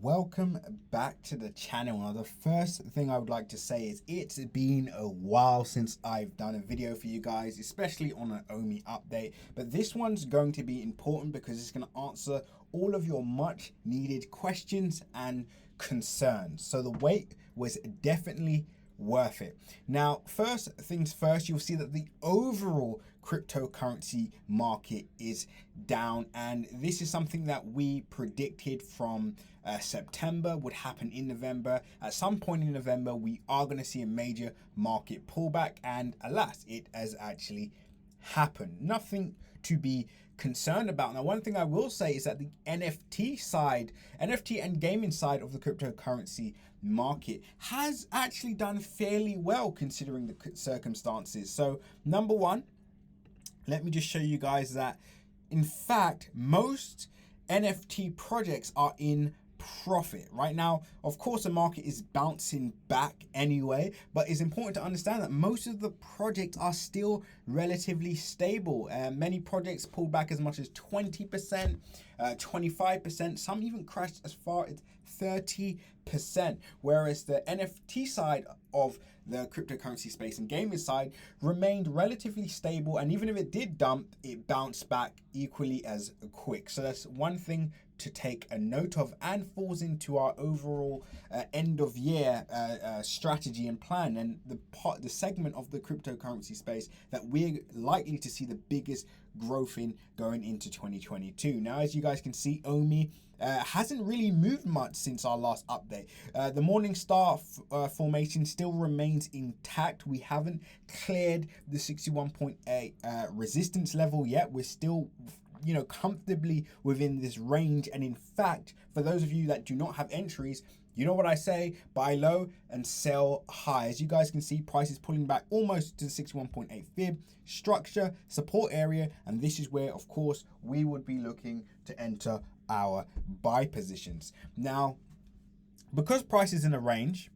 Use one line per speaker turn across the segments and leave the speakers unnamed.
welcome back to the channel. Now, the first thing I would like to say is it's been a while since I've done a video for you guys, especially on an OMI update, but this one's going to be important because it's going to answer all of your much needed questions and concerns. So the wait was definitely worth it. Now, first things first, you'll see that the overall cryptocurrency market is down, and this is something that we predicted from September would happen in November. At some point in November, we are going to see a major market pullback, and alas, it has actually happened. Nothing to be concerned about. Now, one thing I will say is that the NFT and gaming side of the cryptocurrency market has actually done fairly well considering the circumstances. So number one, let me just show you guys that in fact most NFT projects are in profit right now. Of course, the market is bouncing back anyway, but it's important to understand that most of the projects are still relatively stable. Many projects pulled back as much as 20%, 25%, some even crashed as far as 30%, whereas the NFT side of the cryptocurrency space and gaming side remained relatively stable, and even if it did dump, it bounced back equally as quick. So that's one thing to take a note of, and falls into our overall end of year strategy and plan, and the segment of the cryptocurrency space that we're likely to see the biggest growth in going into 2022. Now, as you guys can see, OMI hasn't really moved much since our last update. The morning star formation still remains intact. We haven't cleared the 61.8 resistance level yet. We're still comfortably within this range, and in fact, for those of you that do not have entries, you know what I say, buy low and sell high. As you guys can see, price is pulling back almost to the 61.8 fib structure support area, and this is where of course we would be looking to enter our buy positions. Now, because price is in a range,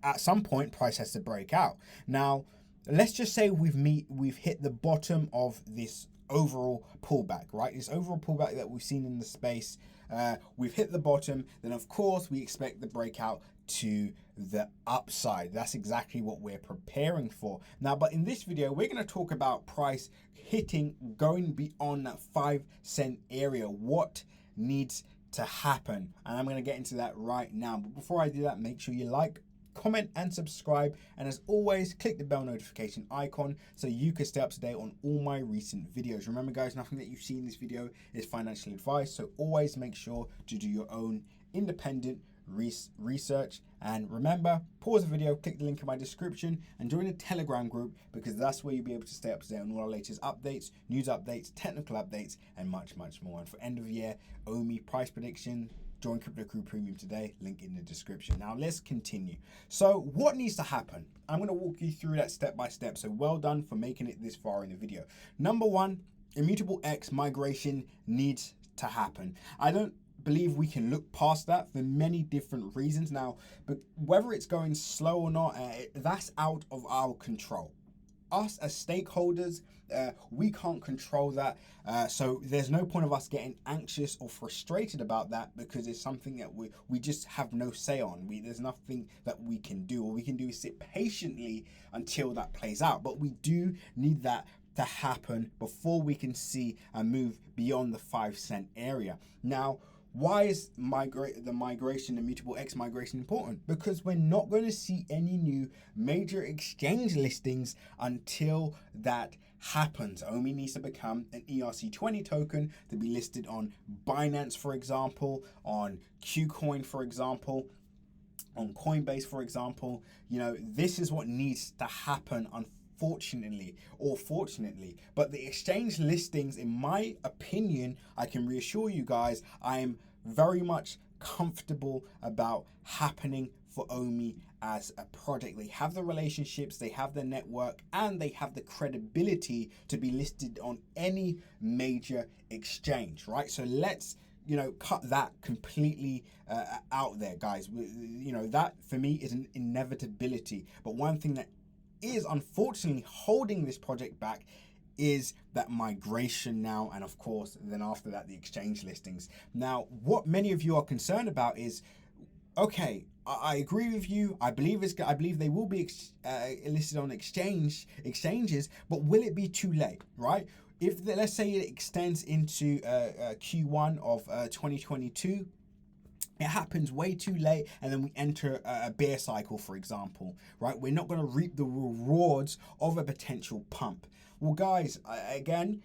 at some point price has to break out. Now, let's just say we've hit the bottom of this overall pullback, right? This overall pullback that we've seen in the space, we've hit the bottom, then of course we expect the breakout to the upside. That's exactly what we're preparing for. Now, but in this video, we're going to talk about price going beyond that 5 cent area. What needs to happen? And I'm going to get into that right now. But before I do that, make sure you like, comment and subscribe, and as always, click the bell notification icon so you can stay up to date on all my recent videos. Remember guys, nothing that you see in this video is financial advice, so always make sure to do your own independent research. And remember, pause the video, click the link in my description and join the Telegram group, because that's where you'll be able to stay up to date on all our latest updates, news updates, technical updates, and much more. And for end of year OMI price prediction, join Crypto Crew Premium today, link in the description. Now let's continue. So what needs to happen? I'm going to walk you through that step by step. So well done for making it this far in the video. Number one, immutable X migration needs to happen. I don't believe we can look past that for many different reasons now, but whether it's going slow or not, that's out of our control. Us as stakeholders, we can't control that, so there's no point of us getting anxious or frustrated about that, because it's something that we just have no say on. There's nothing that we can do. All we can do is sit patiently until that plays out, but we do need that to happen before we can see a move beyond the 5 cent area. Now, why is the migration, immutable X migration, important? Because we're not going to see any new major exchange listings until that happens. OMI needs to become an ERC20 token to be listed on Binance, for example, on KuCoin, for example, on Coinbase, for example. This is what needs to happen, unfortunately or fortunately. But the exchange listings, in my opinion, I can reassure you guys, I'm very much comfortable about happening for OMI as a project. They have the relationships, they have the network, and they have the credibility to be listed on any major exchange, right? So let's cut that completely out there, guys. That for me is an inevitability. But one thing that is unfortunately holding this project back is that migration now, and of course, then after that, the exchange listings. Now, what many of you are concerned about is, okay, I agree with you. I believe they will be listed on exchanges, but will it be too late, right? If let's say it extends into Q1 of 2022. It happens way too late, and then we enter a bear cycle, for example, right? We're not going to reap the rewards of a potential pump. Well, guys, again,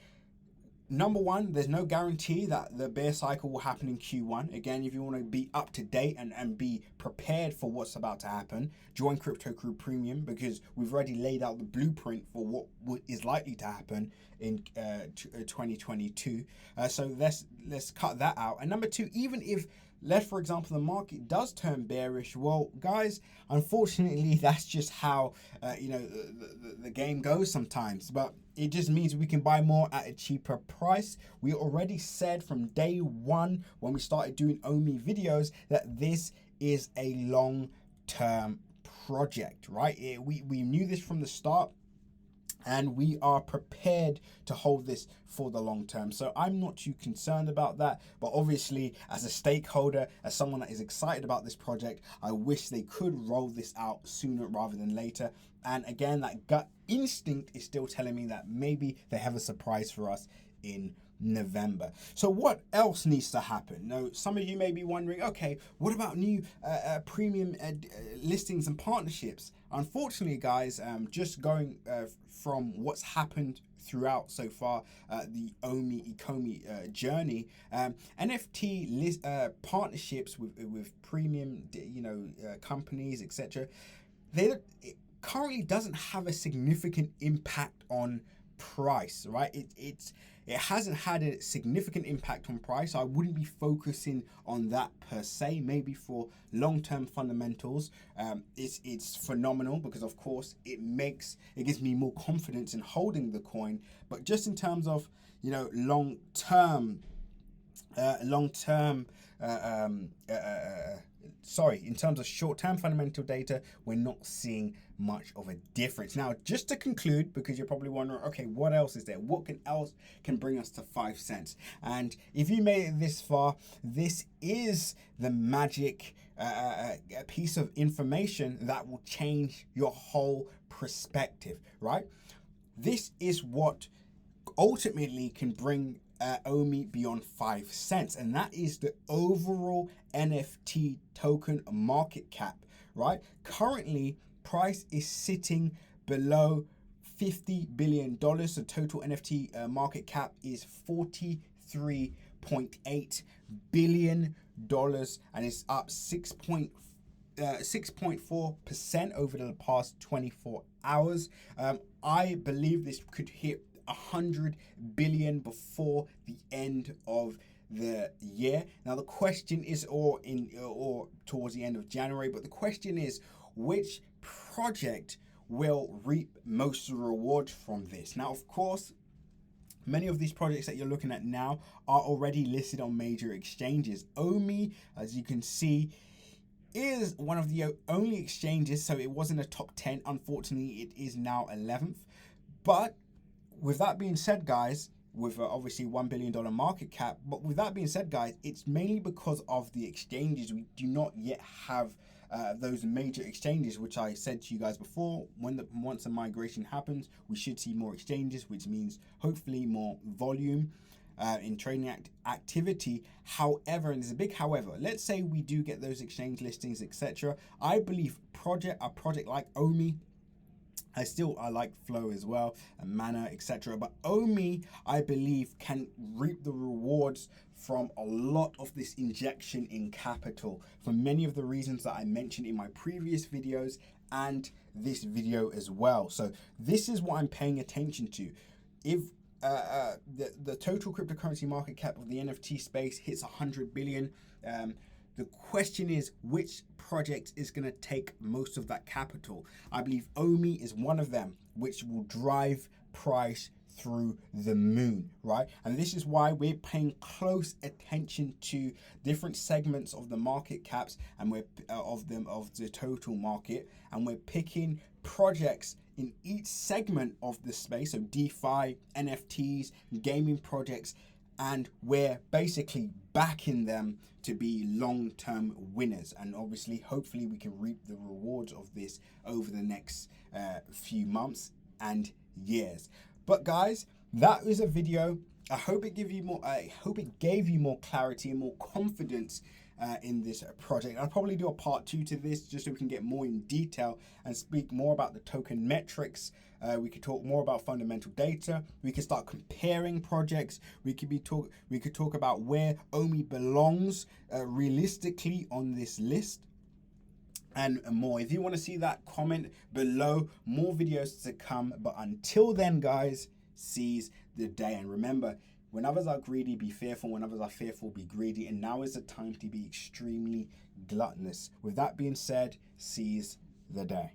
number one, there's no guarantee that the bear cycle will happen in Q1. Again, if you want to be up to date and be prepared for what's about to happen, join Crypto Crew Premium, because we've already laid out the blueprint for what is likely to happen in 2022. So let's cut that out. And number two, even if, let's for example, the market does turn bearish, well, guys, unfortunately, that's just how the game goes sometimes. But it just means we can buy more at a cheaper price. We already said from day one when we started doing OMI videos that this is a long-term project, right? We knew this from the start, and we are prepared to hold this for the long term. So I'm not too concerned about that. But obviously, as a stakeholder, as someone that is excited about this project, I wish they could roll this out sooner rather than later. And again, that gut instinct is still telling me that maybe they have a surprise for us in November. So what else needs to happen? Now, some of you may be wondering, okay, what about new premium listings and partnerships? Unfortunately, guys, just going from what's happened throughout so far the OMI ECOMI journey, NFT partnerships with premium companies, etc. It currently doesn't have a significant impact on price, right? It hasn't had a significant impact on price. I wouldn't be focusing on that per se. Maybe for long-term fundamentals, it's phenomenal, because of course it gives me more confidence in holding the coin. But just in terms of long-term in terms of short-term fundamental data, we're not seeing much of a difference. Now, just to conclude, because you're probably wondering, okay, what else is there? What else can bring us to 5 cents? And if you made it this far, this is the magic piece of information that will change your whole perspective, right? This is what ultimately can bring OMI beyond 5 cents, and that is the overall NFT token market cap, right? Currently, price is sitting below $50 billion. The total NFT market cap is $43.8 billion, and it's up 6.4% over the past 24 hours. I believe this could hit 100 billion before the end of the year. Now the question is, or towards the end of January, but the question is, which project will reap most of the reward from this? Now, of course, many of these projects that you're looking at now are already listed on major exchanges. OMI, as you can see, is one of the only exchanges, so it wasn't a top 10. Unfortunately, it is now 11th. But with that being said, guys, with obviously $1 billion market cap, but with that being said, guys, it's mainly because of the exchanges. We do not yet have those major exchanges, which I said to you guys before. Once the migration happens, we should see more exchanges, which means hopefully more volume in trading activity. However, and there's a big however, let's say we do get those exchange listings, etc. I believe a project like OMI, I like Flow as well, and Mana, etc. But OMI, I believe, can reap the rewards from a lot of this injection in capital for many of the reasons that I mentioned in my previous videos and this video as well. So this is what I'm paying attention to. If the total cryptocurrency market cap of the NFT space hits 100 billion, the question is, which project is going to take most of that capital? I believe OMI is one of them, which will drive price through the moon, right? And this is why we're paying close attention to different segments of the market caps, and we're of the total market, and we're picking projects in each segment of the space, so DeFi, NFTs, gaming projects, and we're basically backing them to be long-term winners. And obviously, hopefully we can reap the rewards of this over the next few months and years. But guys, that is a video. I hope it gave you more clarity and more confidence in this project. I'll probably do a part 2 to this just so we can get more in detail and speak more about the token metrics. We could talk more about fundamental data. We could start comparing projects. We could talk about where OMI belongs realistically on this list, and more. If you want to see that, comment below. More videos to come. But until then, guys, seize the day. And remember, when others are greedy, be fearful. When others are fearful, be greedy. And now is the time to be extremely gluttonous. With that being said, seize the day.